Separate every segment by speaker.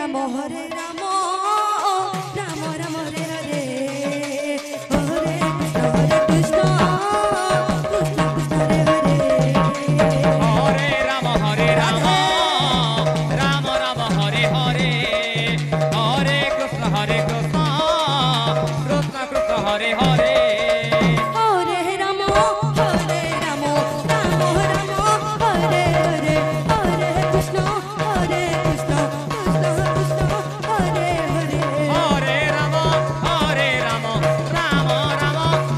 Speaker 1: Ramo Hare Ramo Ramo Ramo Hare Hare Hare Krishna Krishna Krishna Hare Hare
Speaker 2: Hare Rama Rama Rama Hare Hare Hare Krishna Krishna Krishna Hare Hare
Speaker 1: Hare Ramo Hare Ramo Ramo Ramo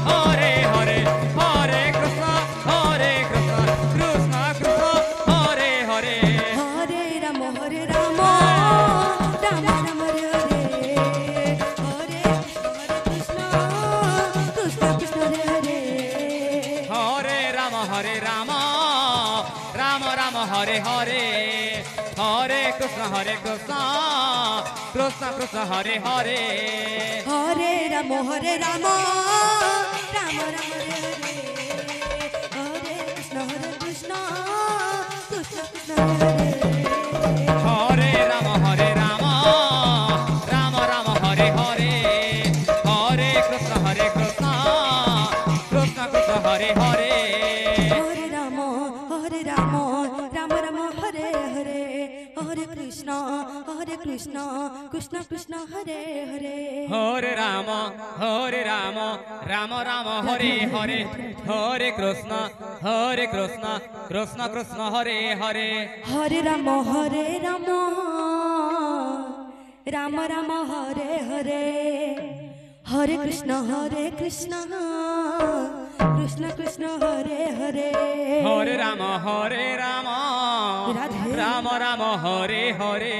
Speaker 1: Hare Hare Hare Krishna Krishna Krishna Hare Hare
Speaker 2: Hare Rama Rama Rama Hare Hare Hare Krishna Krishna Krishna Hare Hare
Speaker 1: Hare Ramo Hare Ramo Ramo Ramo Hare Hare Hare Krishna Krishna Krishna Hare Hare
Speaker 2: Hare Rama Rama Rama Hare Hare Hare Krishna Krishna Krishna Hare Hare
Speaker 1: Hare Ramo Hare Ramo Ramo Ramo Hare Hare Hare Krishna Krishna Krishna Hare Hare
Speaker 2: Hare Rama Rama Rama Hare Hare Hare Krishna Krishna Krishna Hare Hare
Speaker 1: Hare Ramo Ramo Ramo Hare Hare Hare Krishna Krishna Krishna Hare Hare
Speaker 2: Hare Rama Rama Rama Hare Hare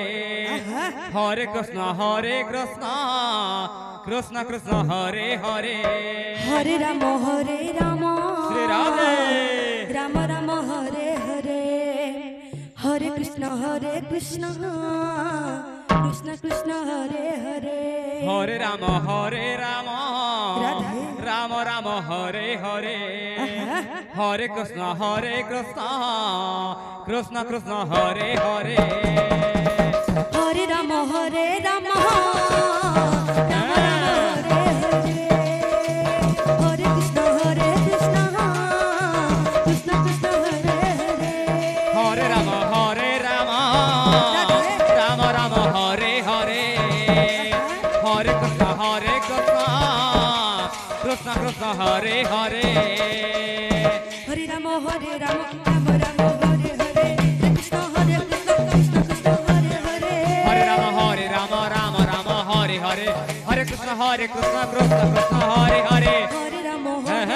Speaker 2: Hare Krishna Krishna Krishna Hare Hare
Speaker 1: Hare Ramo Ramo Ramo Hare Hare Hare Krishna Krishna Krishna Hare Hare
Speaker 2: Hare Rama
Speaker 1: Radhe.
Speaker 2: Rama Hare Hare Hare Krishna Krishna Hare Hare
Speaker 1: Hare Ramo Ramo
Speaker 2: Shri Radhe
Speaker 1: Ramo Ramo Hare Hare Hare Krishna Krishna Hare Hare
Speaker 2: Hare Rama
Speaker 1: Radhe.
Speaker 2: Rama Hare Hare Hare Krishna Krishna Hare Hare
Speaker 1: Hare Ramo Ramo Ramo Hare Hare Hare Krishna Krishna Hare Hare
Speaker 2: Hare Rama Rama Hare Hare Hare Krishna Krishna Hare Hare
Speaker 1: Hare Ramo Ramo Ramo Hare Hare Krishna Krishna Hare Hare
Speaker 2: Hare Rama Rama Hare Hare Hare Krishna Krishna Hare Hare
Speaker 1: Hare Ramo
Speaker 2: Hey,
Speaker 1: Ramo
Speaker 2: hey.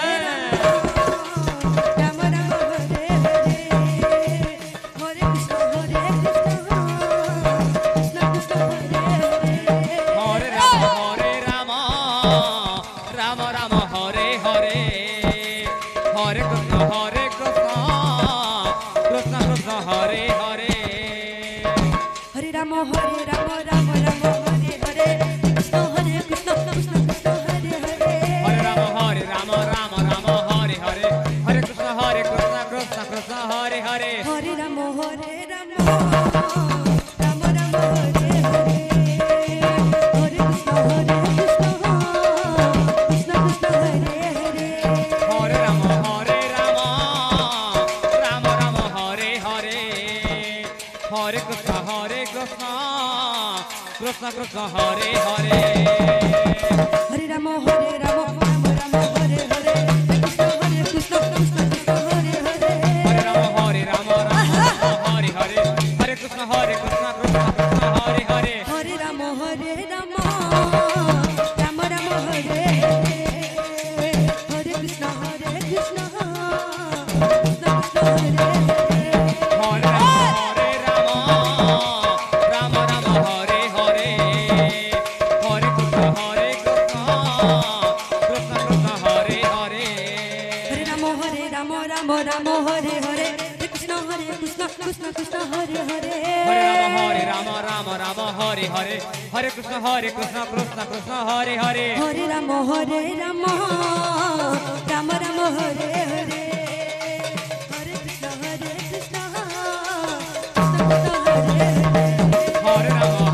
Speaker 1: Ramo Hare Hare Hare Krishna Krishna Hare Hare
Speaker 2: Hare Rama Rama Hare Hare Hare Krishna Krishna Hare Hare
Speaker 1: Hare Ramo Ramo Ramo Hare Hare Krishna Krishna Hare Hare
Speaker 2: Hare Rama Rama Hare Hare Hare Krishna Krishna Hare Hare
Speaker 1: Hare Ramo Ramo Ramo Hare Hare Hare Krishna Krishna Hare Hare
Speaker 2: Hare Rama Rama Hare Hare Hare Krishna Krishna Hare Hare
Speaker 1: Hare Ramo Ramo Ramo Hare Hare Krishna Krishna Hare Hare
Speaker 2: Hare Rama Hare Hare Hare Krishna Krishna Hare Hare
Speaker 1: Hare Ramo Ramo Ramo Hare Hare Hare Krishna Krishna Hare Hare
Speaker 2: Hare Rama Rama Hare Hare Hare Krishna Krishna Hare Hare
Speaker 1: Hare Ramo Ramo Ramo Hare Hare Krishna Krishna Hare Hare
Speaker 2: Hare Rama Rama Hare Hare Hare Krishna Krishna Hare Hare
Speaker 1: Hare Ramo Ramo Ramo Hare Hare Hare Krishna Krishna Hare Hare
Speaker 2: Hare Rama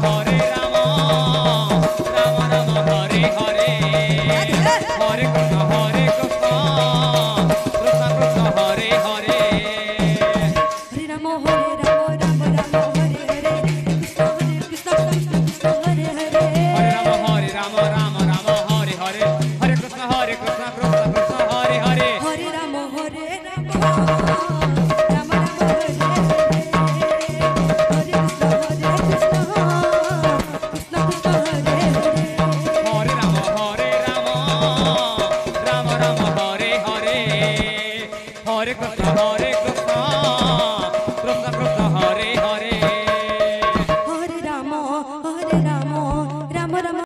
Speaker 1: ভগবান